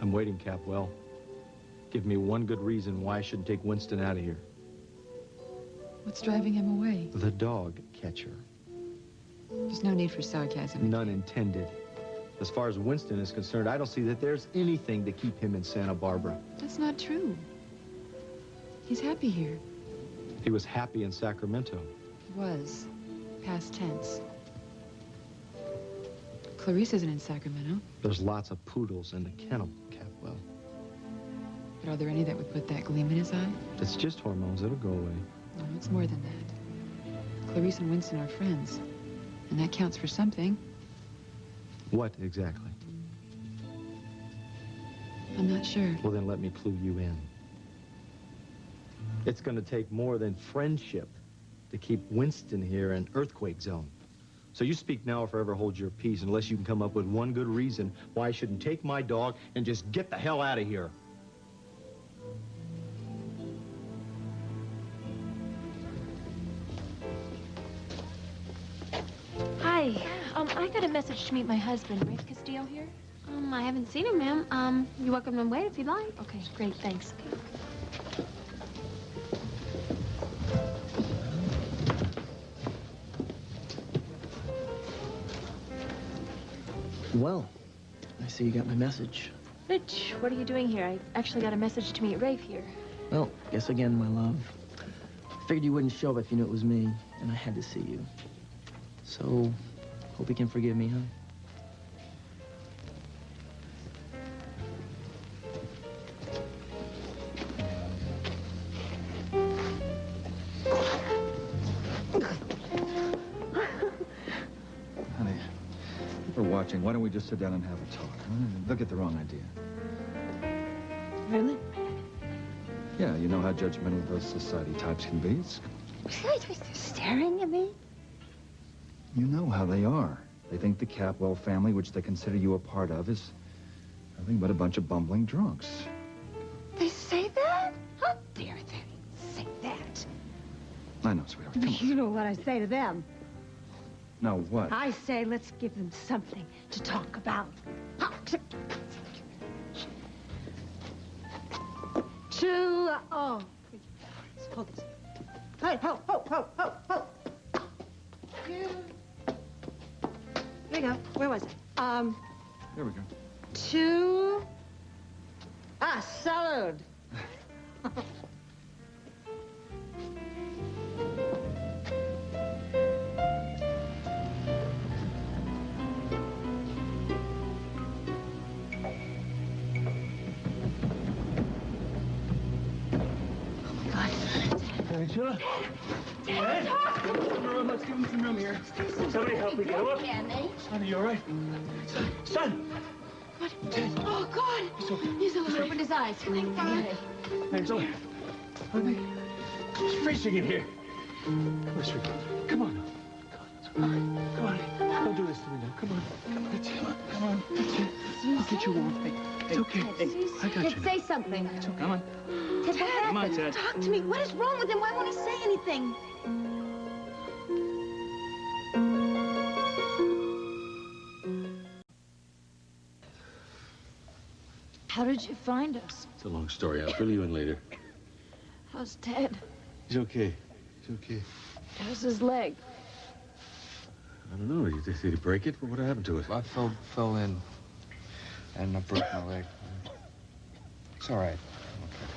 I'm waiting, Capwell. Give me one good reason why I shouldn't take Winston out of here. What's driving him away? The dog catcher. There's no need for sarcasm. None intended. As far as Winston is concerned, I don't see that there's anything to keep him in Santa Barbara. That's not true. He's happy here. He was happy in Sacramento. Was. Past tense. Clarice isn't in Sacramento. There's lots of poodles in the kennel, Capwell. But are there any that would put that gleam in his eye? It's just hormones. It'll go away. No, it's more than that. Clarice and Winston are friends. And that counts for something. What exactly? I'm not sure. Well, then let me clue you in. It's going to take more than friendship to keep Winston here in earthquake zone. So you speak now or forever hold your peace unless you can come up with one good reason why I shouldn't take my dog and just get the hell out of here. Hi. I got a message to meet my husband. Rafe Castillo here? I haven't seen him, ma'am. You're welcome to wait if you'd like. Okay, great, thanks. Well, I see you got my message. Rich, what are you doing here? I actually got a message to meet Rafe here. Well, guess again, my love. Figured you wouldn't show up if you knew it was me, and I had to see you. So, hope you can forgive me, huh? Watching. Why don't we just sit down and have a talk? They'll get the wrong idea. Really? Yeah, you know how judgmental those society types can be. It's... They're staring at me. You know how they are. They think the Capwell family, which they consider you a part of, is nothing but a bunch of bumbling drunks. They say that? How dare they say that? I know, sweetheart. Come on. You know what I say to them. Now what? I say let's give them something to talk about. Oh. Hold this. Hey, ho. Here we go. Where was it? There we go. Salud. Angela? Dad? Let's give him some room here. Somebody help me get up. Son, are you all right? Son! What? Oh, God! It's okay. He's opened his eyes. Thank God. Angela, honey, it's freezing in here. Come on, sweetie. Come on. Come on. Don't do this to me now. Come on. That's it. Come on. That's it. I'll get you warm. Hey, it's okay. Hey, I got you. Say something. It's okay. Come on. Ted, what happened? Come on, Ted. Talk to me. What is wrong with him? Why won't he say anything? How did you find us? It's a long story. I'll fill you in later. How's Ted? He's okay. He's okay. How's his leg? I don't know. Did he break it? What happened to it? I fell in and I broke my leg. It's all right. Okay.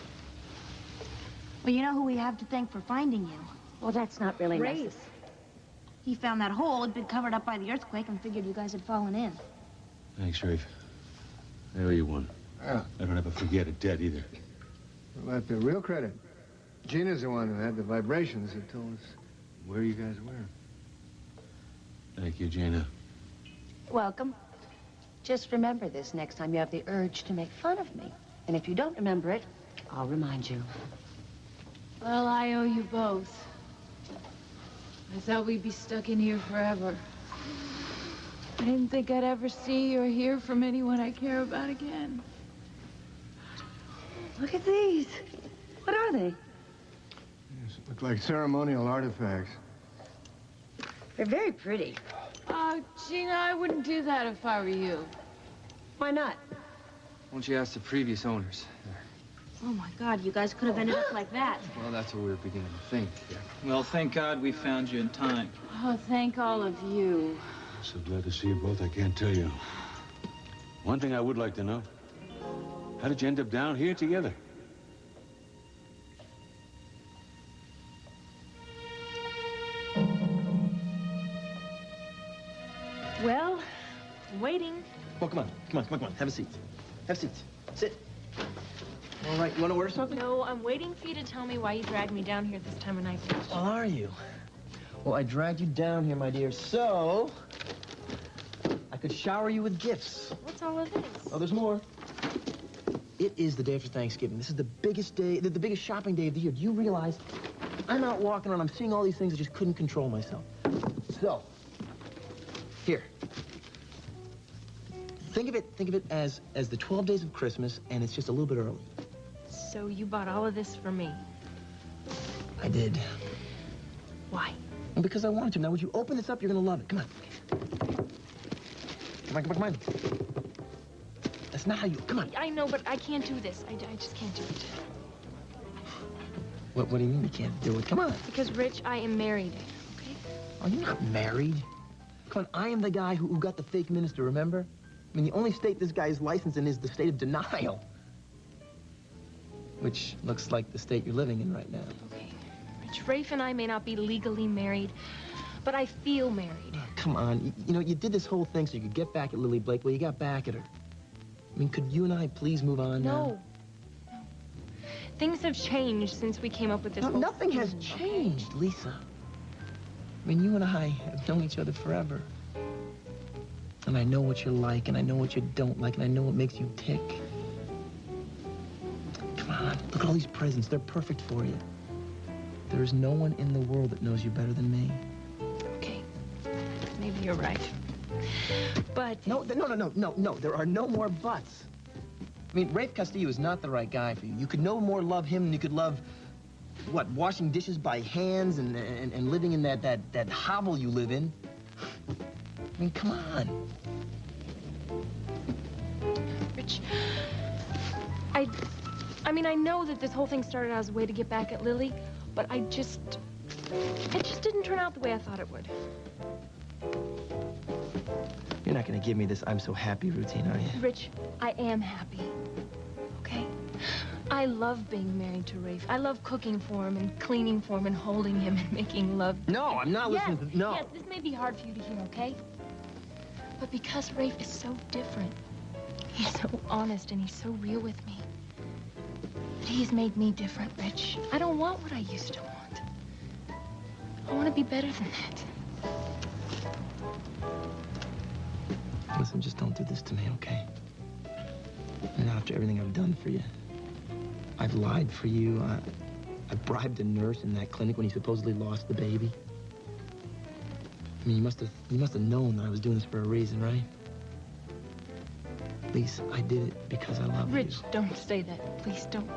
Well, you know who we have to thank for finding you? Well, that's not really Rafe. nice. He found that hole had been covered up by the earthquake and figured you guys had fallen in. Thanks, Rafe. I owe you one. Yeah. I don't ever forget a debt either. Well, that's the real credit. Gina's the one who had the vibrations that told us where you guys were. Thank you, Gina. Welcome. Just remember this next time you have the urge to make fun of me. And if you don't remember it, I'll remind you. Well, I owe you both. I thought we'd be stuck in here forever. I didn't think I'd ever see or hear from anyone I care about again. Look at these. What are they? Yes, look like ceremonial artifacts. They're very pretty. Oh, Gina, I wouldn't do that if I were you. Why not? don't you ask the previous owners? Oh, my God, you guys could have ended up like that. Well, that's what we were beginning to think. Yeah. Well, thank God we found you in time. Oh, thank all of you. I'm so glad to see you both, I can't tell you. One thing I would like to know. How did you end up down here together? Well, I'm waiting. Well, come on. Have a seat. Have a seat. Sit. All right, you want to order something? No, I'm waiting for you to tell me why you dragged me down here this time of night. Well, are you? Well, I dragged you down here, my dear, so I could shower you with gifts. What's all of this? Oh, there's more. It is the day after Thanksgiving. This is the biggest day, the biggest shopping day of the year. Do you realize I'm out walking around, I'm seeing all these things, I just couldn't control myself. So, here. Think of it as the 12 days of Christmas, and it's just a little bit early. So you bought all of this for me? I did. Why? Well, because I wanted to. Now, would you open this up? You're gonna love it. Come on. Come on. That's not how you... Come on. I know, but I can't do this. I just can't do it. What do you mean you can't do it? Come on. Because, Rich, I am married, okay? Oh, you're not married. Come on, I am the guy who got the fake minister, remember? I mean, the only state this guy is licensed in is the state of denial. Which looks like the state you're living in right now. Okay. Rich, Rafe and I may not be legally married, but I feel married. Oh, come on. You know, you did this whole thing so you could get back at Lily Blake. Well, you got back at her. I mean, could you and I please move on now? No. Things have changed since we came up with this whole nothing thing, has changed, Lisa. I mean, you and I have known each other forever. And I know what you like, and I know what you don't like, and I know what makes you tick. Come on, look at all these presents. They're perfect for you. There is no one in the world that knows you better than me. Okay. Maybe you're right. But... No. There are no more buts. I mean, Rafe Castillo is not the right guy for you. You could no more love him than you could love, what, washing dishes by hands and living in that hovel you live in. I mean, come on. Rich, I mean, I know that this whole thing started out as a way to get back at Lily, but it just didn't turn out the way I thought it would. You're not gonna give me this I'm so happy routine, are you? Rich, I am happy, okay? I love being married to Rafe. I love cooking for him and cleaning for him and holding him and making love. No, I'm not listening to... No. Yes, this may be hard for you to hear, okay? But because Rafe is so different, he's so honest and he's so real with me, he's made me different, Rich. I don't want what I used to want. I want to be better than that. Listen, just don't do this to me, okay? And after everything I've done for you, I've lied for you. I bribed a nurse in that clinic when he supposedly lost the baby. I mean, you must have known that I was doing this for a reason, right? Lisa, I did it because I love you. Rich, don't say that. Please don't.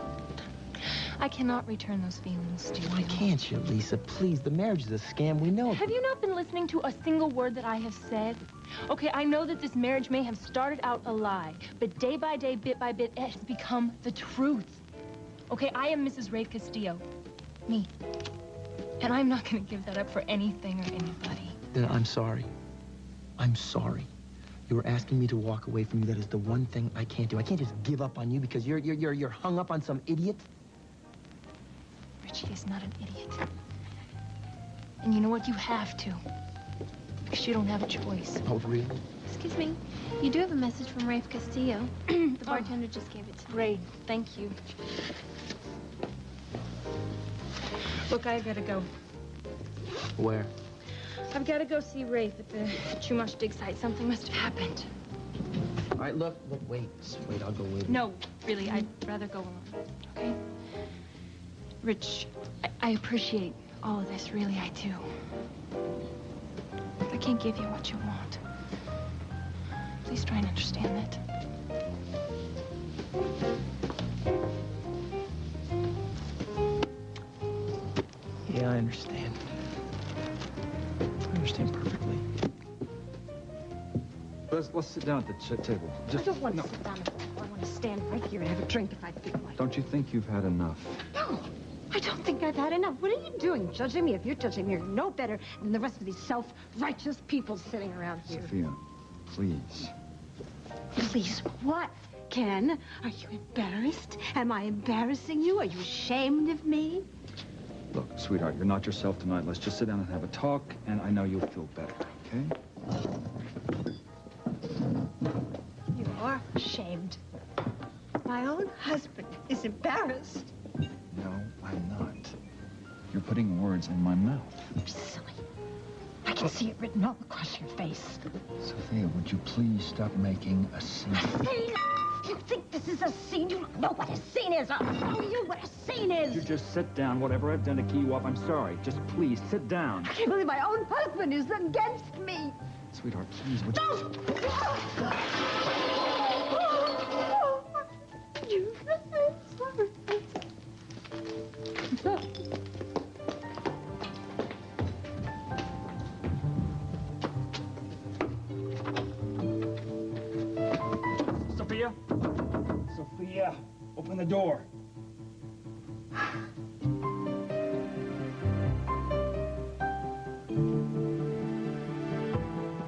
I cannot return those feelings to you. Why can't you, Lisa? Please, the marriage is a scam. We know it. Have you not been listening to a single word that I have said? Okay, I know that this marriage may have started out a lie, but day by day, bit by bit, it has become the truth. Okay, I am Mrs. Rafe Castillo. Me. And I'm not going to give that up for anything or anybody. Then I'm sorry. I'm sorry. You were asking me to walk away from you. That is the one thing I can't do. I can't just give up on you because you're hung up on some idiot. Richie is not an idiot. And you know what? You have to. Because you don't have a choice. Oh, really? Excuse me. You do have a message from Rafe Castillo. The bartender just gave it to me. Great. Thank you. Look, I gotta go. Where? I've got to go see Rafe at the Chumash dig site. Something must have happened. All right, look, wait, I'll go with you. No, really, I'd rather go alone, okay? Rich, I appreciate all of this, really, I do. I can't give you what you want. Please try and understand that. Yeah, I understand. I understand perfectly. Let's sit down at the table. I don't want to sit down at the corner. want to stand right here and have a drink if I feel like it. Don't you think you've had enough? No, I don't think I've had enough. What are you doing? Judging me? If you're judging me, you're no better than the rest of these self-righteous people sitting around here. Sophia, please. Please, what, Ken? Are you embarrassed? Am I embarrassing you? Are you ashamed of me? Look, sweetheart, you're not yourself tonight. Let's just sit down and have a talk, and I know you'll feel better, okay? You are ashamed. My own husband is embarrassed. No, I'm not. You're putting words in my mouth. You're silly. I can see it written all across your face. Sophia, would you please stop making a scene? Scene? You think this is a scene? You don't know what a scene is. I'll tell you what a scene is. You just sit down. Whatever I've done to key you off, I'm sorry. Just please, sit down. I can't believe my own husband is against me. Sweetheart, please, would you... You Sophia? Sophia, open the door.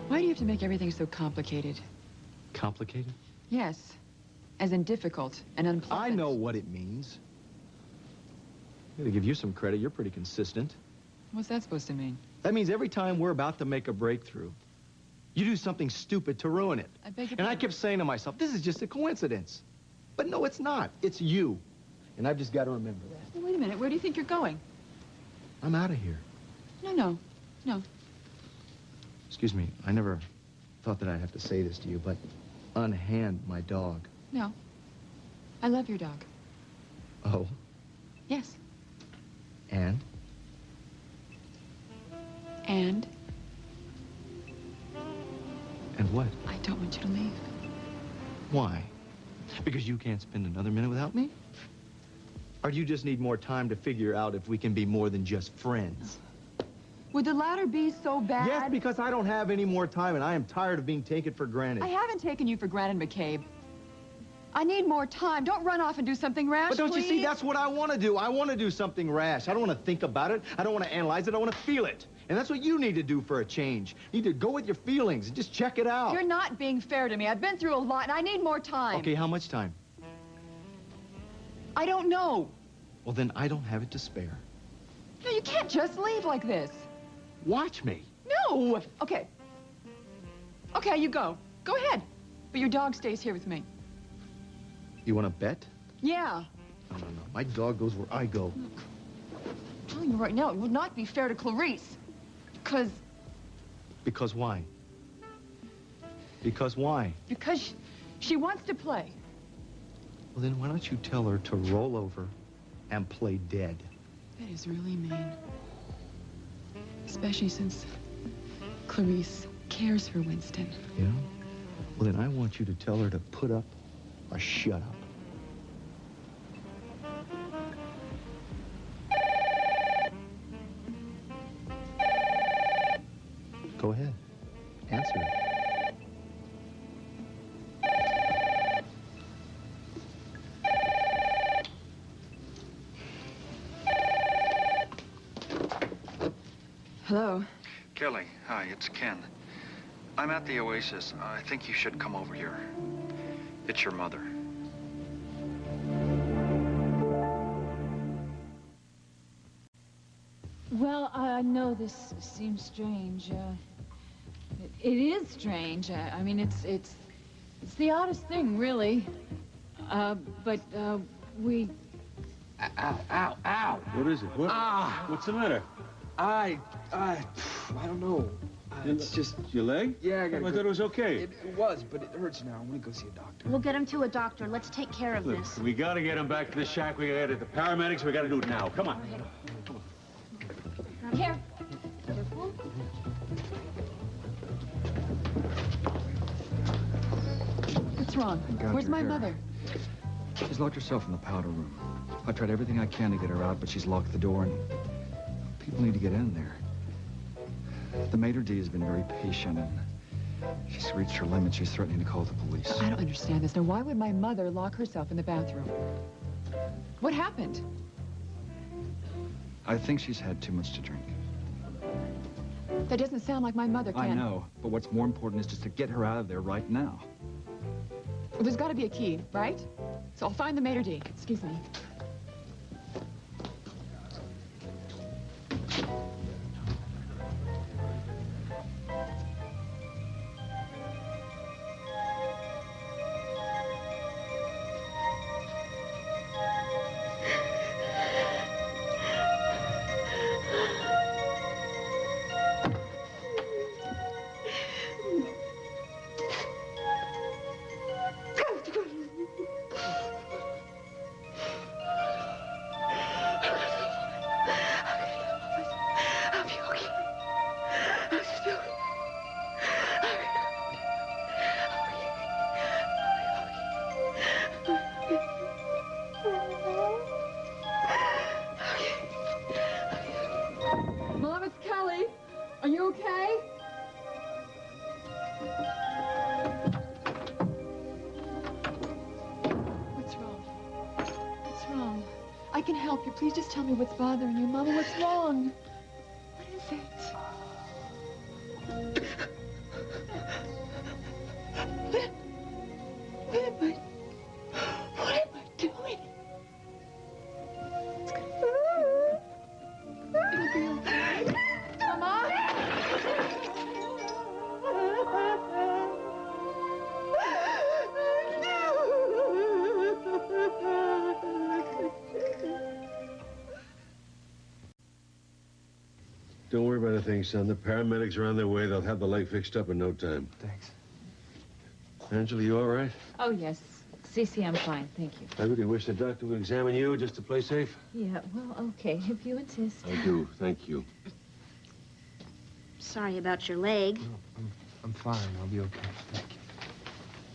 Why do you have to make everything so complicated? Complicated? Yes, as in difficult and unpleasant. I know what it means. I'm gonna give you some credit. You're pretty consistent. What's that supposed to mean? That means every time we're about to make a breakthrough, you do something stupid to ruin it. I beg your And I kept saying to myself, this is just a coincidence. But no, it's not. It's you. And I've just got to remember that. Well, wait a minute. Where do you think you're going? I'm out of here. No. Excuse me. I never thought that I'd have to say this to you, but unhand my dog. No. I love your dog. Oh? Yes. And? And what? I don't want you to leave. Why? Because you can't spend another minute without me? Or do you just need more time to figure out if we can be more than just friends? Would the latter be so bad? Yes, because I don't have any more time, and I am tired of being taken for granted. I haven't taken you for granted, McCabe. I need more time. Don't run off and do something rash, But don't please. you see, that's what I want to do. I want to do something rash. I don't want to think about it. I don't want to analyze it. I want to feel it. And that's what you need to do for a change. You need to go with your feelings and just check it out. You're not being fair to me. I've been through a lot, and I need more time. Okay, how much time? I don't know. Well, then I don't have it to spare. No, you can't just leave like this. Watch me. No! Okay. Okay, you go. Go ahead. But your dog stays here with me. You want to bet? Yeah. No. My dog goes where I go. I'm telling you right now, it would not be fair to Clarice. Because... Because why? Because why? Because she wants to play. Well, then why don't you tell her to roll over and play dead? That is really mean. Especially since Clarice cares for Winston. Yeah? Well, then I want you to tell her to put up or shut up. Go ahead. Answer it. Hello? Kelly, hi, it's Ken. I'm at the Oasis. I think you should come over here. It's your mother. Well, I know this seems strange. It is strange. I mean, it's the oddest thing, really. But we... Ow. What is it? What? What's the matter? I don't know. It's just your leg? Yeah, I thought it was okay. It was, but it hurts now. I'm gonna go see a doctor. We'll get him to a doctor. Let's take care of Look, this. we gotta get him back to the shack. We gotta get the paramedics. We gotta do it now. Come on. Here. What's wrong? Got Where's your my hair. mother? She's locked herself in the powder room. I tried everything I can to get her out, but she's locked the door, and people need to get in there. The maitre d' has been very patient, and She's reached her limit. She's threatening to call the police. I don't understand this. Now, why would my mother lock herself in the bathroom? What happened? I think she's had too much to drink. That doesn't sound like my mother, Ken. I know, but what's more important is just to get her out of there right now. Well, there's got to be a key, right? So I'll find the maitre d'. Excuse me. Mom, it's Kelly. Are you okay? What's wrong? What's wrong? I can help you. Please just tell me what's bothering you. Mama, what's wrong? What is it? What am I doing? It'll be okay. Mama? Don't worry about a thing, son. The paramedics are on their way. They'll have the leg fixed up in no time. Thanks. Angela, you all right? Oh, yes. Cece, I'm fine, thank you. I really wish the doctor would examine you just to play safe. Yeah, well, okay, if you insist. I do. Thank you. Sorry about your leg. No, I'm fine. I'll be okay. Thank you.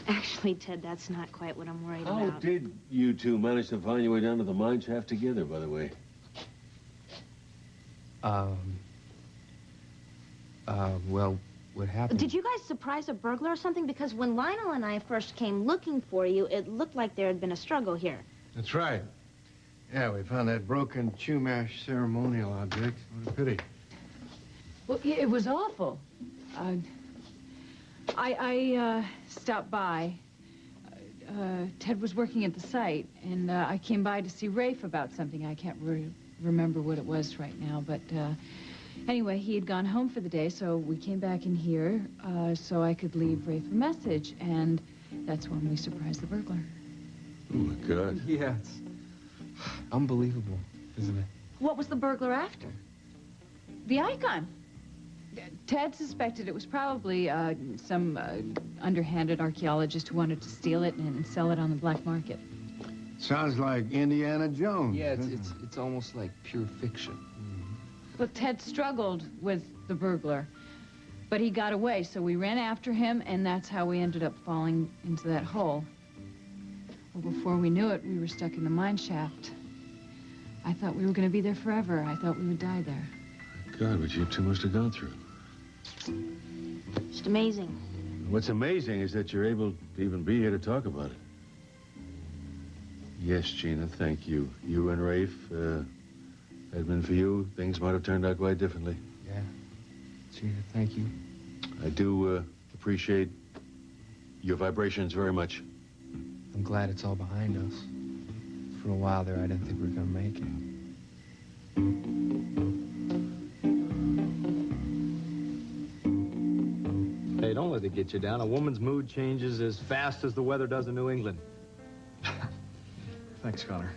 Actually, Ted, that's not quite what I'm worried How about. did you two manage to find your way down to the mine shaft together, by the way? Well, what happened? Did you guys surprise a burglar or something? Because when Lionel and I first came looking for you, it looked like there had been a struggle here. That's right. Yeah, we found that broken Chumash ceremonial object. What a pity. Well, it was awful. I stopped by. Ted was working at the site, and I came by to see Rafe about something. I can't remember what it was right now, but anyway, he had gone home for the day, so we came back in here so I could leave Rafe a message, and that's when we surprised the burglar. Oh, my God. Yeah, it's unbelievable, isn't it? What was the burglar after? The icon. Ted suspected it was probably some underhanded archaeologist who wanted to steal it and sell it on the black market. Sounds like Indiana Jones. Yeah, it's almost like pure fiction. Well, Ted struggled with the burglar, but he got away, so we ran after him, and that's how we ended up falling into that hole. Well, before we knew it, we were stuck in the mine shaft. I thought we were going to be there forever. I thought we would die there. God, but you two must have gone through. Just amazing. What's amazing is that you're able to even be here to talk about it. Yes, Gina, thank you. You and Rafe, had it been for you, things might have turned out quite differently. Yeah. Gina, thank you. I do appreciate your vibrations very much. I'm glad it's all behind us. For a while there, I didn't think we were gonna make it. Hey, don't let it get you down. A woman's mood changes as fast as the weather does in New England. Thanks, Connor.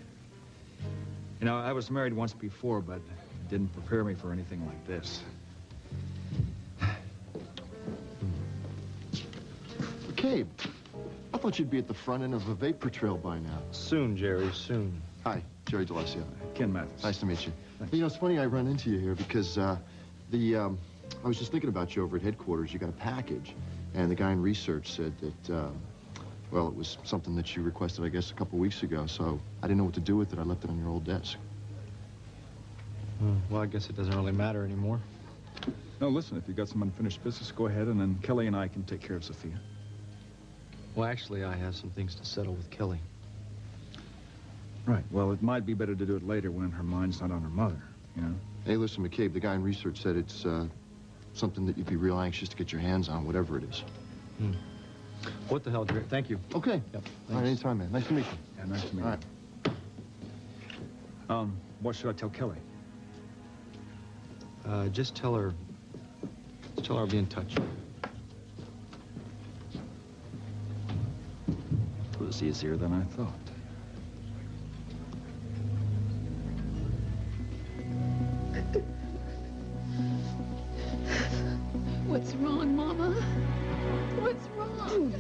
You know, I was married once before, but it didn't prepare me for anything like this. Mackeyb, I thought you'd be at the front end of a vapor trail by now. Soon, Jerry, soon. Hi, Jerry D'Alessio. Ken Mathis. Nice to meet you. Thanks. You know, it's funny I run into you here because I was just thinking about you over at headquarters. You got a package, and the guy in research said that, well, it was something that you requested, I guess, a couple weeks ago, so I didn't know what to do with it. I left it on your old desk. Well, I guess it doesn't really matter anymore. No, listen, if you've got some unfinished business, go ahead, and then Kelly and I can take care of Sophia. Well, actually, I have some things to settle with Kelly. Right. Well, it might be better to do it later when her mind's not on her mother, you know? Hey, listen, McCabe, the guy in research said it's something that you'd be real anxious to get your hands on, whatever it is. What the hell, Jerry? Thank you. Okay. Yep, All right, anytime, man. Nice to meet you. Yeah, nice to meet All you. What should I tell Kelly? Just tell her I'll be in touch. It was easier than I thought. What's wrong, Mama? What's wrong?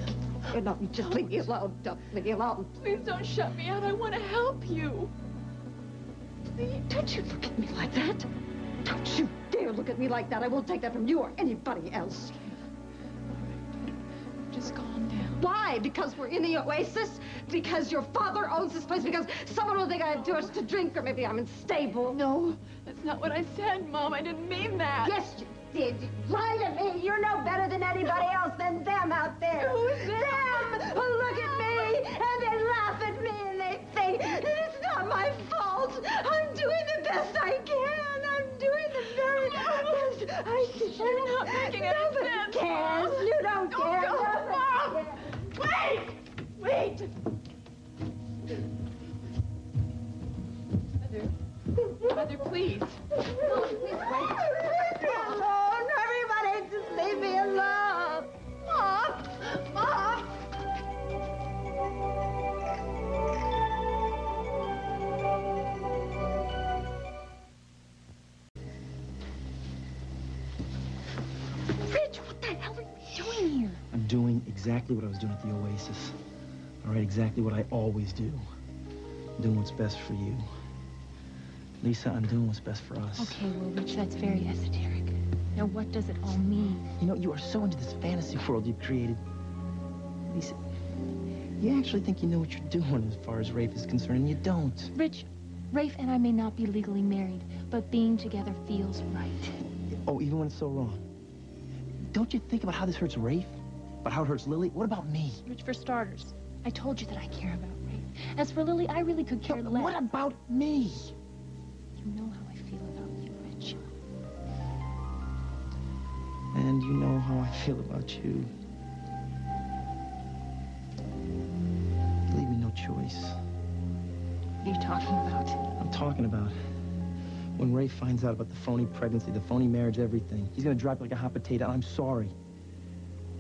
No, just leave me alone. Don't leave me alone. Please don't shut me out. I want to help you. Please. Don't you look at me like that. Don't you dare look at me like that. I won't take that from you or anybody else. Just calm down. Why? Because we're in the Oasis? Because your father owns this place? Because someone will think I have too much to drink? Or maybe I'm unstable? No, that's not what I said, Mom. I didn't mean that. Yes, you did. You lied to me. You're no better than anybody else than them out there. Who's them? Who look at me and they laugh at me and they think that it's not my fault. I'm doing the best I can. I'm doing the very best I can. You're not making any Nobody sense, cares. Mom. You don't care. Go, Mom. Wait! Wait! Mother, please. Mom, please wait. Leave me alone. Everybody, just leave me alone. Mom! Mom! Rich, what the hell are you doing here? I'm doing exactly what I was doing at the Oasis. All right, exactly what I always do. I'm doing what's best for you. Lisa, I'm doing what's best for us. Okay, well, Rich, that's very esoteric. Now, what does it all mean? You know, you are so into this fantasy world you've created. Lisa, you actually think you know what you're doing as far as Rafe is concerned, and you don't. Rich, Rafe and I may not be legally married, but being together feels right. Oh, even when it's so wrong. Don't you think about how this hurts Rafe? About how it hurts Lily? What about me? Rich, for starters, I told you that I care about Rafe. As for Lily, I really could care less. What about me? You know how I feel about you, Rich. And you know how I feel about you. You leave me no choice. What are you talking about? I'm talking about when Ray finds out about the phony pregnancy, the phony marriage, everything. He's gonna drop like a hot potato. I'm sorry.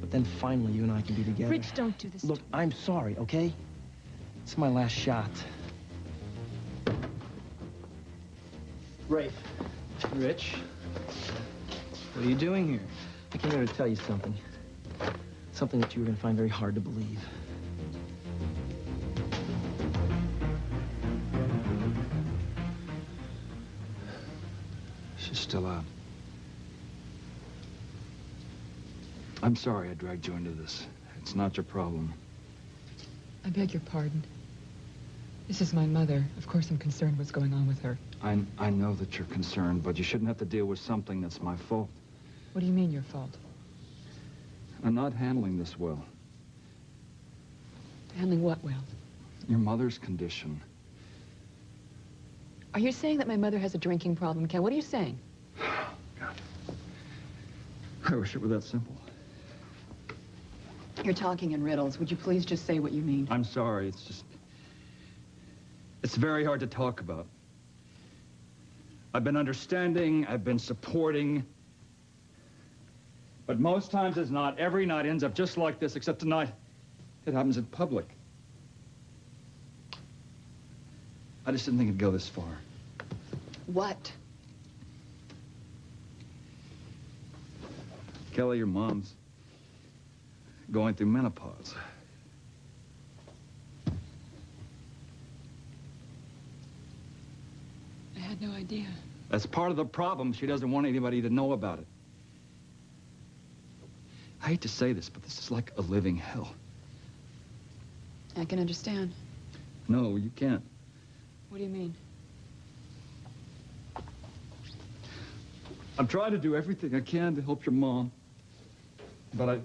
But then finally, you and I can be together. Rich, don't do this. Look, I'm sorry, okay? It's my last shot. Rafe. Rich. What are you doing here? I came here to tell you something. Something that you were gonna find very hard to believe. She's still out. I'm sorry I dragged you into this. It's not your problem. I beg your pardon. This is my mother. Of course I'm concerned what's going on with her. I know that you're concerned, but you shouldn't have to deal with something that's my fault. What do you mean your fault? I'm not handling this well. Handling what well? Your mother's condition. Are you saying that my mother has a drinking problem, Ken? What are you saying? God. I wish it were that simple. You're talking in riddles. Would you please just say what you mean? I'm sorry, it's just... It's very hard to talk about. I've been understanding, I've been supporting, but most times it's not. Every night ends up just like this, except tonight it happens in public. I just didn't think it'd go this far. What? Kelly, your mom's going through menopause. I had no idea. That's part of the problem. She doesn't want anybody to know about it. I hate to say this, but this is like a living hell. I can understand. No, you can't. What do you mean? I'm trying to do everything I can to help your mom. But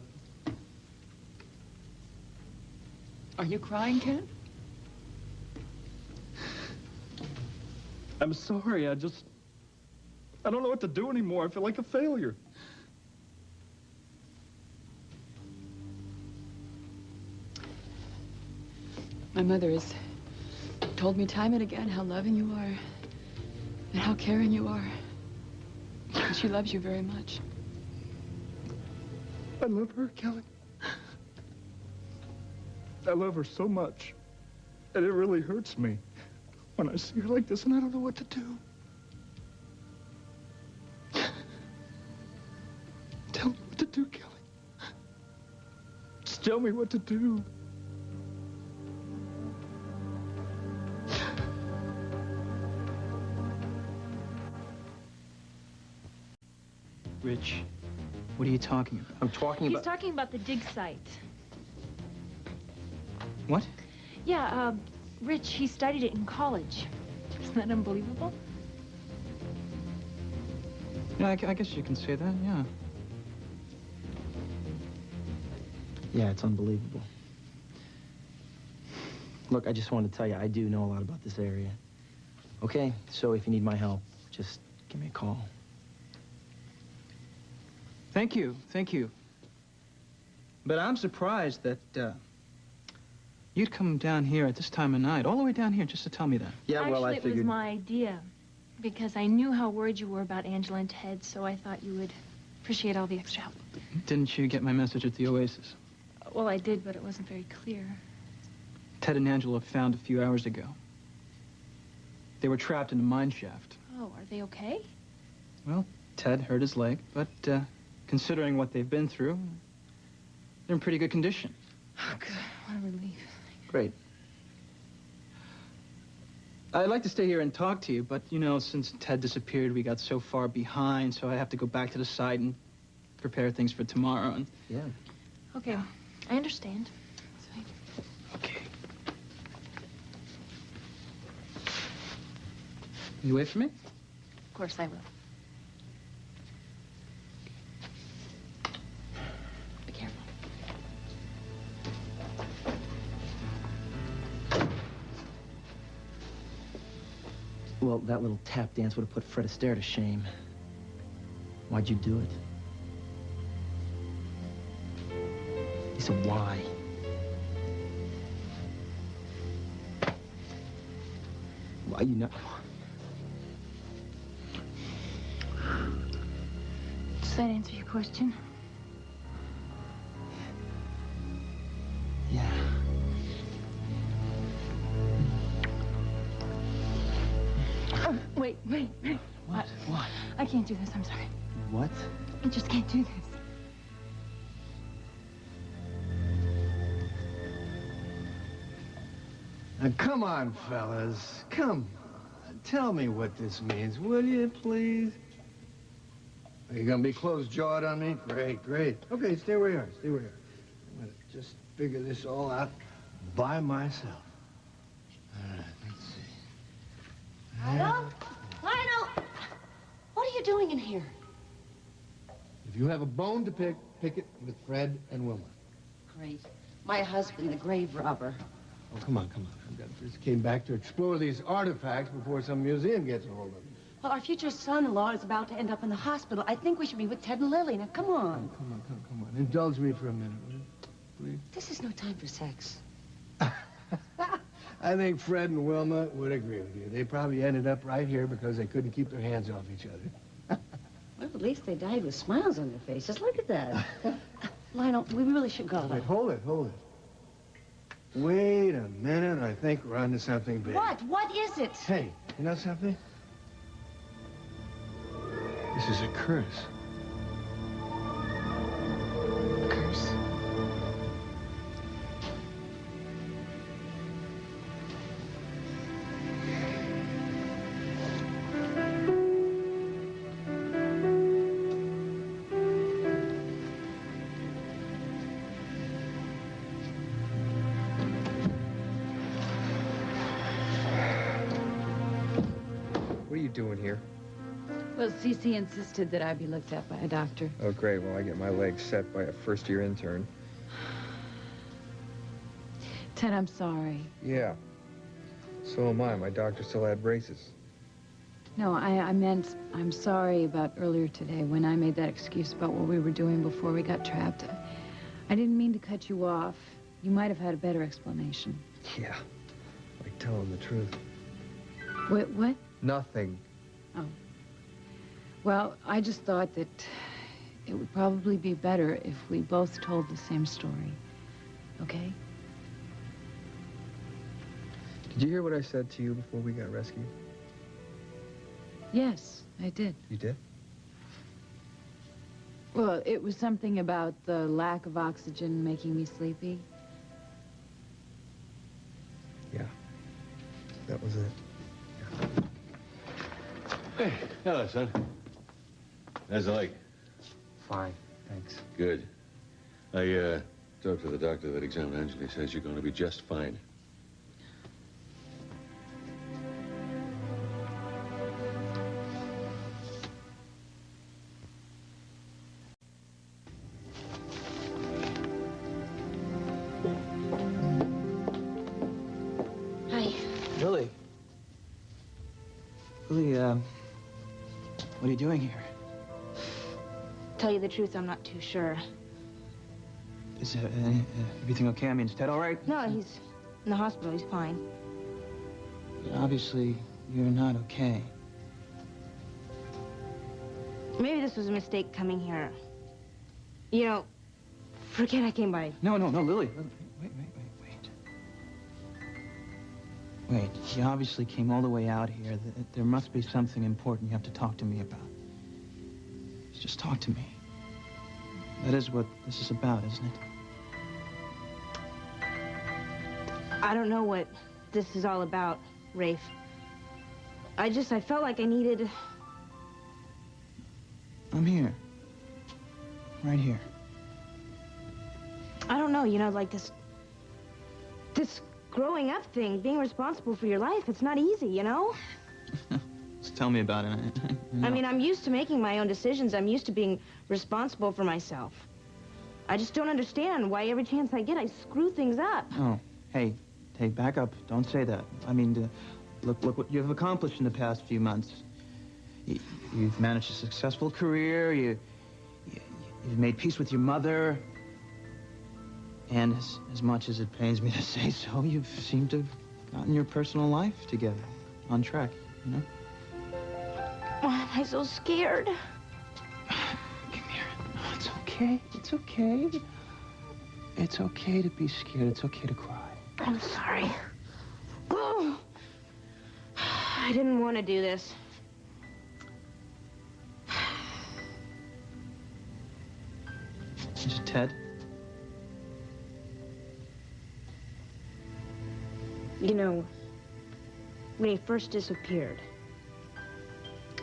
Are you crying, Ken? I'm sorry. I don't know what to do anymore. I feel like a failure. My mother has told me time and again how loving you are and how caring you are. And she loves you very much. I love her, Kelly. I love her so much. And it really hurts me when I see her like this and I don't know what to do. Tell me what to do, Kelly. Just tell me what to do. Rich, what are you talking about? I'm talking He's talking about the dig site. What? Yeah, Rich, he studied it in college. Isn't that unbelievable? Yeah, I guess you can say that, yeah. Yeah, it's unbelievable. Look, I just wanted to tell you, I do know a lot about this area. Okay, so if you need my help, just give me a call. Thank you, thank you. But I'm surprised that, you'd come down here at this time of night, all the way down here just to tell me that. Yeah, well, I Actually, figured... it was my idea. Because I knew how worried you were about Angela and Ted, so I thought you would appreciate all the extra help. Didn't you get my message at the Oasis? Well, I did, but it wasn't very clear. Ted and Angela found a few hours ago. They were trapped in a mine shaft. Oh, are they okay? Well, Ted hurt his leg, but, considering what they've been through, they're in pretty good condition. Oh, good. What a relief. Great. I'd like to stay here and talk to you, but, you know, since Ted disappeared, we got so far behind, so I have to go back to the site and prepare things for tomorrow, and... Yeah. Okay, I understand. Okay. You wait for me? Of course I will. Be careful. Well, that little tap dance would have put Fred Astaire to shame. Why'd you do it? He said, why? Why you not? Does that answer your question? Yeah. Oh, wait. What? What? I can't do this, I'm sorry. What? I just can't do this. Now, come on, fellas. Come on. Tell me what this means, will you, please? Are you gonna be closed-jawed on me? Great, great. Okay, stay where you are. Stay where you are. I'm gonna just figure this all out by myself. All right, let's see. Lionel? Lionel! What are you doing in here? If you have a bone to pick, pick it with Fred and Wilma. Great. My husband, the grave robber. Oh, come on. I just came back to explore these artifacts before some museum gets a hold of them. Well, our future son-in-law is about to end up in the hospital. I think we should be with Ted and Lily. Now, come on. Oh, come on. Indulge me for a minute, will you? Please. This is no time for sex. I think Fred and Wilma would agree with you. They probably ended up right here because they couldn't keep their hands off each other. Well, at least they died with smiles on their faces. Look at that. Lionel, we really should go. Wait, hold it. Wait a minute. I think we're onto something big. What? What is it? Hey, you know something? This is a curse. Curse? What are you doing here? Well, Cece insisted that I be looked at by a doctor. Oh, great. Well, I get my legs set by a first-year intern. Ted, I'm sorry. Yeah. So am I. My doctor still had braces. No, I meant I'm sorry about earlier today when I made that excuse about what we were doing before we got trapped. I didn't mean to cut you off. You might have had a better explanation. Yeah. Like telling the truth. Wait, what? Nothing. Oh. Well, I just thought that it would probably be better if we both told the same story. Okay? Did you hear what I said to you before we got rescued? Yes, I did. You did? Well, it was something about the lack of oxygen making me sleepy. Yeah. That was it. Hey, hello, son. How's the leg? Fine, thanks. Good. I talked to the doctor that examined you, and he says you're going to be just fine. Hi. Lily. Lily, what are you doing here? Tell you the truth, I'm not too sure. Is everything okay? I mean, is Ted all right? No, he's in the hospital. He's fine. Obviously, you're not okay. Maybe this was a mistake coming here. You know, forget I came by. No, Lily. Wait, you obviously came all the way out here. There must be something important you have to talk to me about. Just talk to me. That is what this is about, isn't it? I don't know what this is all about, Rafe. I felt like I needed... I'm here. Right here. I don't know, you know, like this growing up thing, being responsible for your life, it's not easy, you know? Just tell me about it. I mean, I'm used to making my own decisions. I'm used to being responsible for myself. I just don't understand why every chance I get, I screw things up. Oh, hey, back up. Don't say that. I mean, look what you've accomplished in the past few months. You've managed a successful career. You've made peace with your mother. And as much as it pains me to say so, you've seemed to have gotten your personal life together, on track, you know? Why am I so scared? Come here. No, it's okay. It's okay. It's okay to be scared. It's okay to cry. I'm sorry. Oh, I didn't want to do this. Is it Ted? You know, when he first disappeared,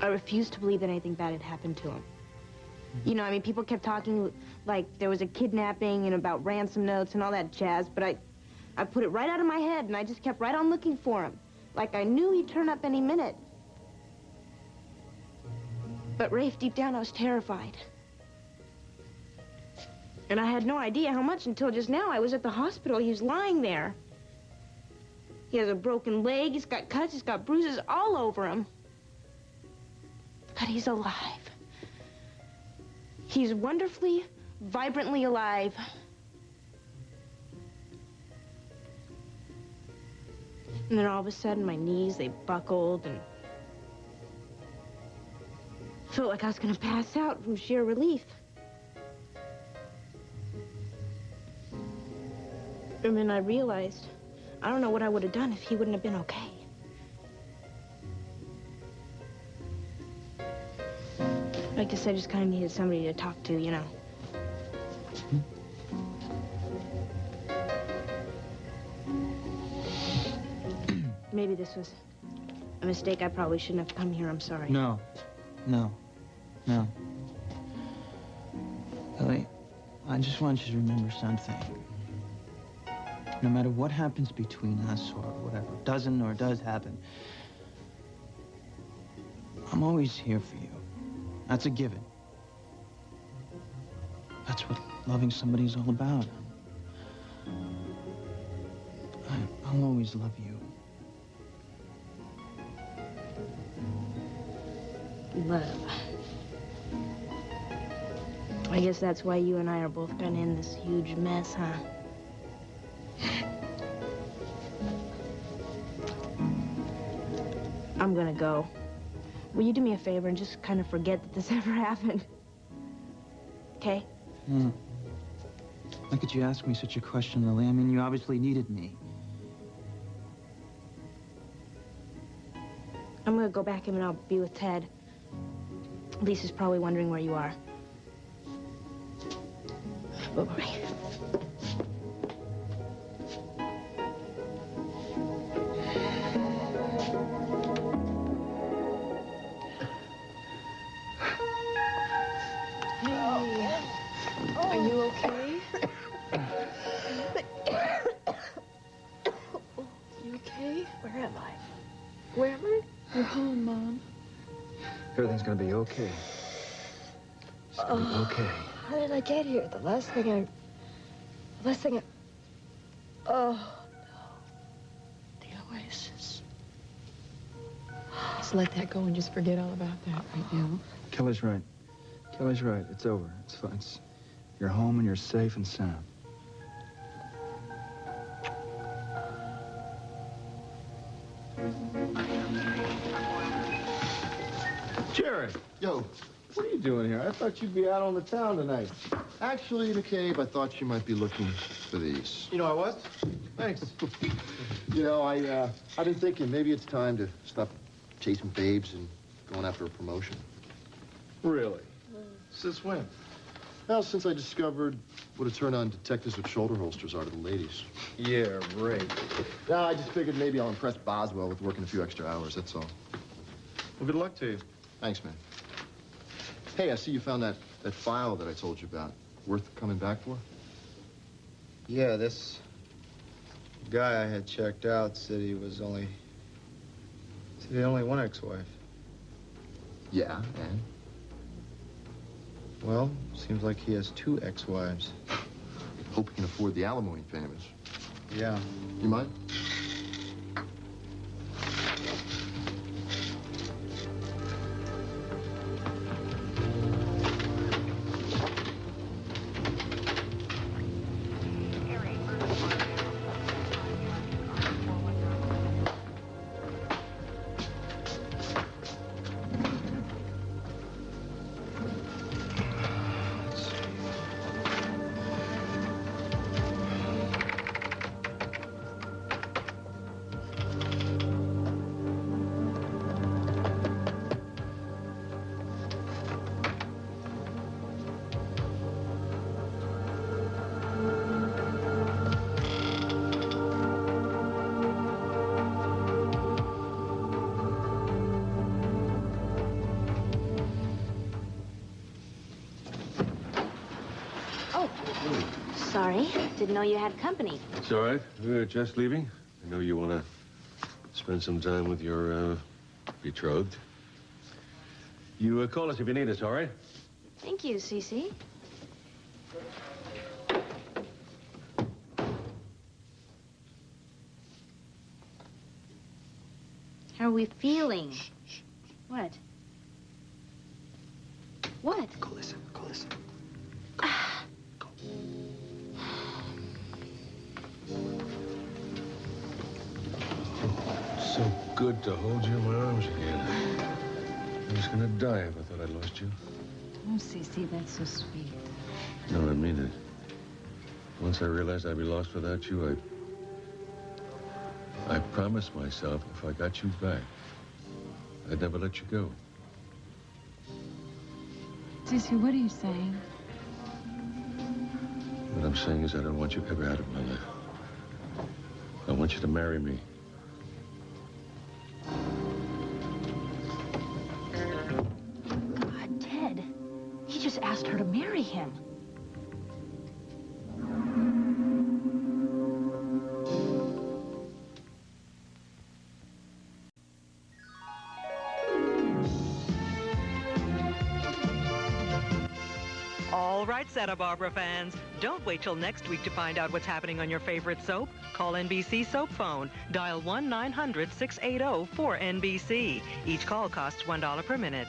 I refused to believe that anything bad had happened to him. You know, I mean, people kept talking like there was a kidnapping and about ransom notes and all that jazz, but I put it right out of my head, and I just kept right on looking for him. Like I knew he'd turn up any minute. But Rafe, deep down, I was terrified. And I had no idea how much until just now. I was at the hospital. He was lying there. He has a broken leg, he's got cuts, he's got bruises all over him. But he's alive. He's wonderfully, vibrantly alive. And then all of a sudden, my knees, they buckled and... felt like I was gonna pass out from sheer relief. And then I realized, I don't know what I would have done if he wouldn't have been okay. I guess I just kind of needed somebody to talk to, you know. Maybe this was a mistake. I probably shouldn't have come here. I'm sorry. No. Ellie, I just want you to remember something. No matter what happens between us or whatever doesn't or does happen, I'm always here for you. That's a given. That's what loving somebody is all about. I'll always love you. Love. I guess that's why you and I are both kind of in this huge mess, huh? I'm gonna go. Will you do me a favor and just kind of forget that this ever happened? Okay? How could you ask me such a question, Lily? I mean, you obviously needed me. I'm gonna go back and I'll be with Ted. Lisa's probably wondering where you are. Bye-bye. Are you okay? You okay? Where am I? Where am I? You're home, Mom. Everything's gonna be okay. It's gonna be okay. How did I get here? The last thing I... Oh, no. The Oasis. Let's let that go and just forget all about that right now. Kelly's right. Kelly's right. It's over. It's fine. You're home and you're safe and sound. Jerry. Yo. What are you doing here? I thought you'd be out on the town tonight. Actually, McCabe, I thought you might be looking for these. You know I was? Thanks. You know, I've been thinking maybe it's time to stop chasing babes and going after a promotion. Really? Since when? Well, since I discovered what a turn-on detectives with shoulder holsters are to the ladies. Yeah, right. No, I just figured maybe I'll impress Boswell with working a few extra hours, that's all. Well, good luck to you. Thanks, man. Hey, I see you found that file that I told you about. Worth coming back for? Yeah, this guy I had checked out said he had only one ex-wife. Yeah, and? Well, seems like he has two ex-wives. Hope he can afford the alimony payments. Yeah. You mind? Sorry, didn't know you had company. It's all right. We're just leaving. I know you want to spend some time with your betrothed. You call us if you need us, all right? Thank you, Cece. How are we feeling? What? What? Go listen, go listen. So good to hold you in my arms again. I was gonna die if I thought I'd lost you. Oh, Cece, that's so sweet. No, I mean it. Once I realized I'd be lost without you, I promised myself if I got you back, I'd never let you go. Cece, what are you saying? What I'm saying is I don't want you ever out of my life. I want you to marry me. Ted, he just asked her to marry him. right, Santa Barbara fans. Don't wait till next week to find out what's happening on your favorite soap. Call NBC Soap Phone. Dial 1-900-680-4NBC. Each call costs $1 per minute.